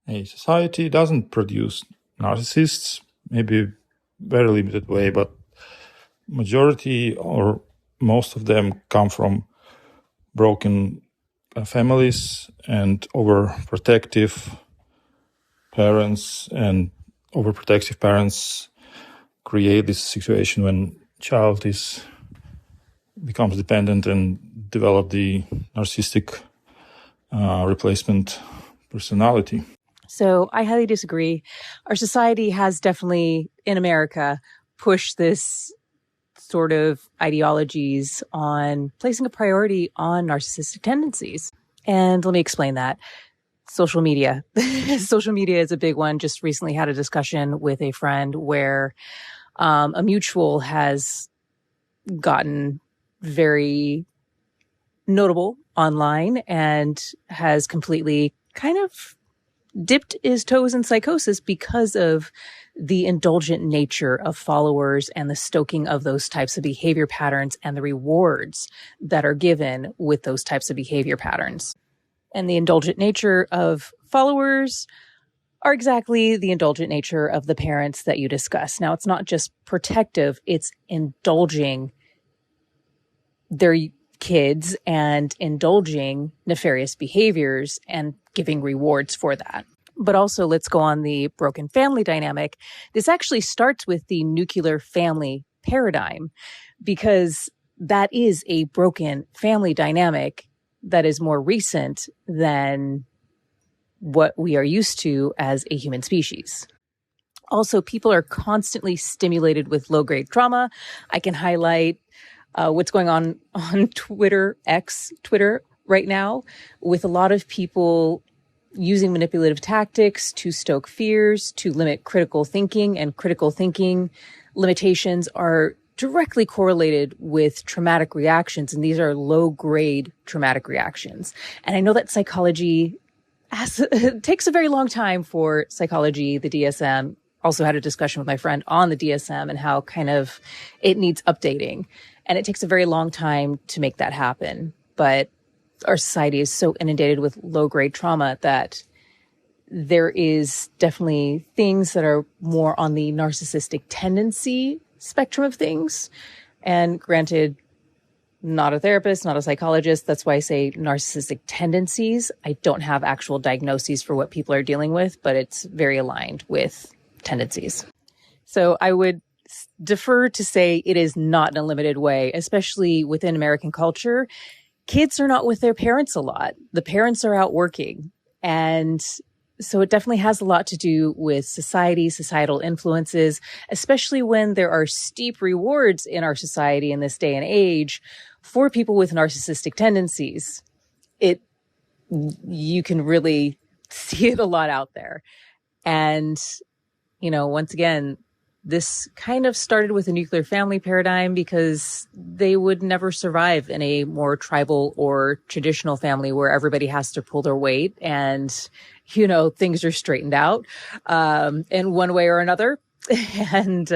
A society doesn't produce narcissists, maybe very limited way, but majority or most of them come from broken families and overprotective parents, and overprotective parents create this situation when child becomes dependent and develop the narcissistic replacement personality. So I highly disagree. Our society has definitely, in America, pushed this sort of ideologies on placing a priority on narcissistic tendencies. And let me explain that. Social media. Social media is a big one. Just recently had a discussion with a friend where a mutual has gotten very notable online and has completely kind of dipped his toes in psychosis because of the indulgent nature of followers and the stoking of those types of behavior patterns and the rewards that are given with those types of behavior patterns. And the indulgent nature of followers are exactly the indulgent nature of the parents that you discuss. Now, it's not just protective, it's indulging their kids and indulging nefarious behaviors and giving rewards for that. But also, let's go on the broken family dynamic. This actually starts with the nuclear family paradigm, because that is a broken family dynamic that is more recent than what we are used to as a human species. Also, people are constantly stimulated with low-grade trauma. I can highlight what's going on Twitter, Twitter right now, with a lot of people using manipulative tactics to stoke fears, to limit critical thinking, and critical thinking limitations are directly correlated with traumatic reactions, and these are low-grade traumatic reactions. And I know that psychology takes a very long time for psychology, the DSM. Also had a discussion with my friend on the DSM and how kind of it needs updating. And it takes a very long time to make that happen. But our society is so inundated with low-grade trauma that there is definitely things that are more on the narcissistic tendency spectrum of things. And granted, not a therapist, not a psychologist. That's why I say narcissistic tendencies. I don't have actual diagnoses for what people are dealing with, but it's very aligned with tendencies. So I would defer to say it is not in a limited way, especially within American culture. Kids are not with their parents a lot. The parents are out working. And so it definitely has a lot to do with society, societal influences, especially when there are steep rewards in our society in this day and age for people with narcissistic tendencies. You can really see it a lot out there. And, once again, this kind of started with a nuclear family paradigm because they would never survive in a more tribal or traditional family where everybody has to pull their weight and, things are straightened out in one way or another. And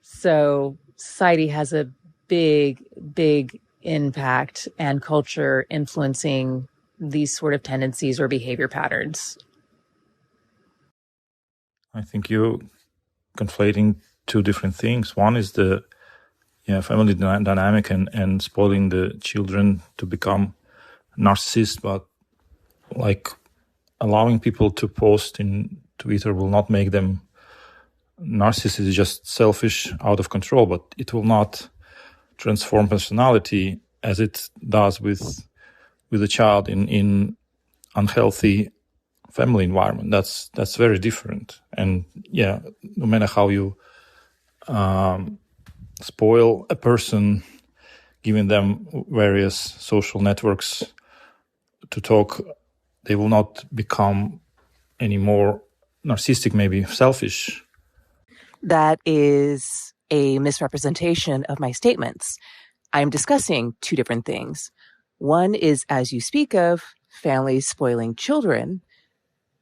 so society has a big, big impact and culture influencing these sort of tendencies or behavior patterns. I think you conflating two different things. One is the family dynamic and spoiling the children to become narcissists, but like allowing people to post in Twitter will not make them narcissists. It's just selfish, out of control, but it will not transform personality as it does with a child in unhealthy family environment. That's very different. And no matter how you spoil a person, giving them various social networks to talk, they will not become any more narcissistic, maybe selfish. That is a misrepresentation of my statements. I'm discussing two different things. One is, as you speak of, families spoiling children,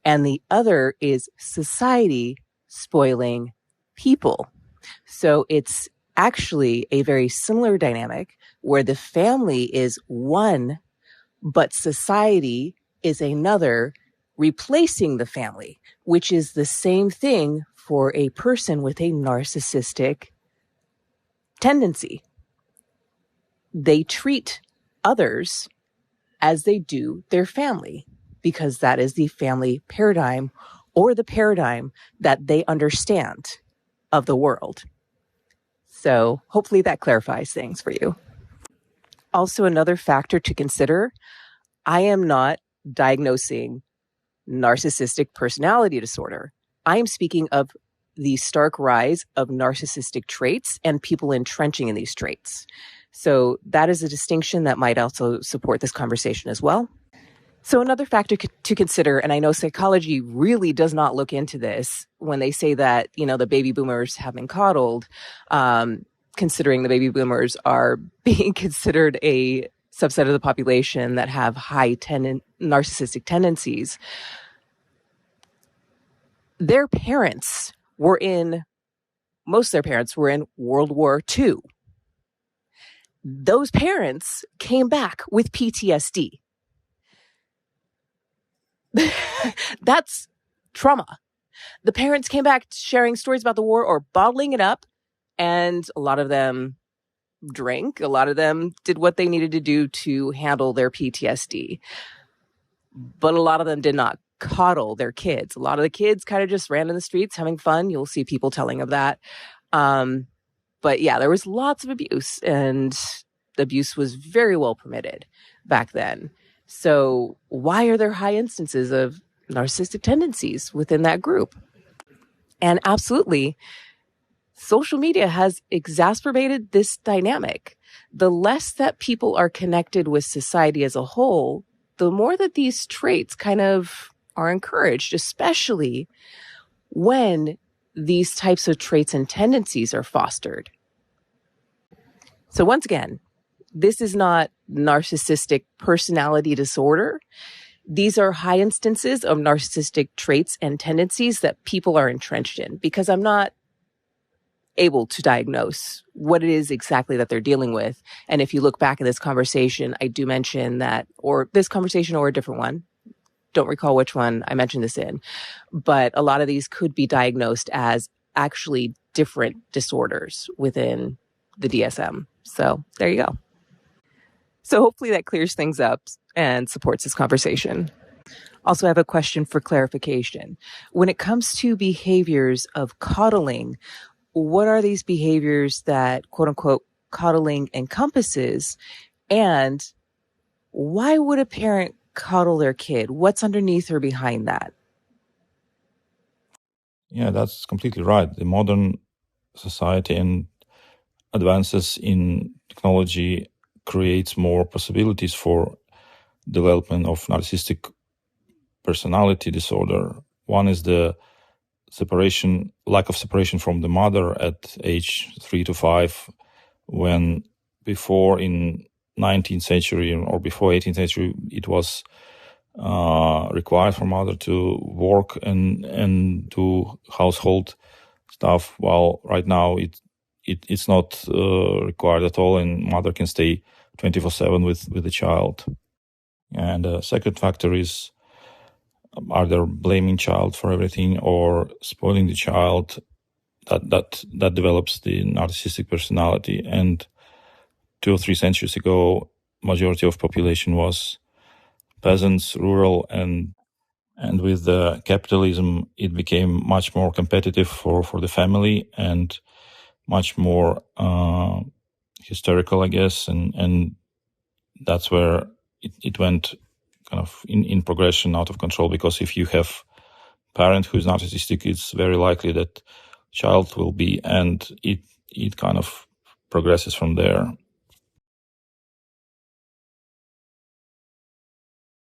and the other is society spoiling people. So it's actually a very similar dynamic where the family is one, but society is another, replacing the family, which is the same thing for a person with a narcissistic tendency. They treat others as they do their family, because that is the family paradigm or the paradigm that they understand of the world. So hopefully that clarifies things for you. Also, another factor to consider, I am not diagnosing narcissistic personality disorder. I am speaking of the stark rise of narcissistic traits and people entrenching in these traits. So that is a distinction that might also support this conversation as well. So another factor to consider, and I know psychology really does not look into this when they say that, the baby boomers have been coddled, considering the baby boomers are being considered a subset of the population that have high narcissistic tendencies. Most of their parents were in World War II. Those parents came back with PTSD. That's trauma. The parents came back sharing stories about the war or bottling it up, and a lot of them drank. A lot of them did what they needed to do to handle their PTSD. But a lot of them did not coddle their kids. A lot of the kids kind of just ran in the streets having fun. You'll see people telling of that. But yeah, there was lots of abuse, and the abuse was very well permitted back then. So why are there high instances of narcissistic tendencies within that group? And absolutely, social media has exacerbated this dynamic. The less that people are connected with society as a whole, the more that these traits kind of are encouraged, especially when these types of traits and tendencies are fostered. So once again, this is not narcissistic personality disorder. These are high instances of narcissistic traits and tendencies that people are entrenched in, because I'm not able to diagnose what it is exactly that they're dealing with. And if you look back at this conversation, I do mention that, or this conversation or a different one, don't recall which one I mentioned this in, but a lot of these could be diagnosed as actually different disorders within the DSM. So there you go. So hopefully that clears things up and supports this conversation. Also, I have a question for clarification. When it comes to behaviors of coddling, what are these behaviors that quote unquote coddling encompasses? And why would a parent coddle their kid? What's underneath or behind that? Yeah, that's completely right. The modern society and advances in technology creates more possibilities for development of narcissistic personality disorder. One is the lack of separation from the mother at age 3 to 5, when before in 19th century or before 18th century, it was required for mother to work and do household stuff, while right now it's not required at all, and mother can stay 24/7 with the child. And the second factor is either blaming child for everything or spoiling the child that develops the narcissistic personality. And 2 or 3 centuries ago, majority of population was peasants, rural, and with the capitalism, it became much more competitive for the family and much more hysterical, I guess, and that's where it went kind of in progression out of control, because if you have parent who is narcissistic, it's very likely that child will be, and it kind of progresses from there.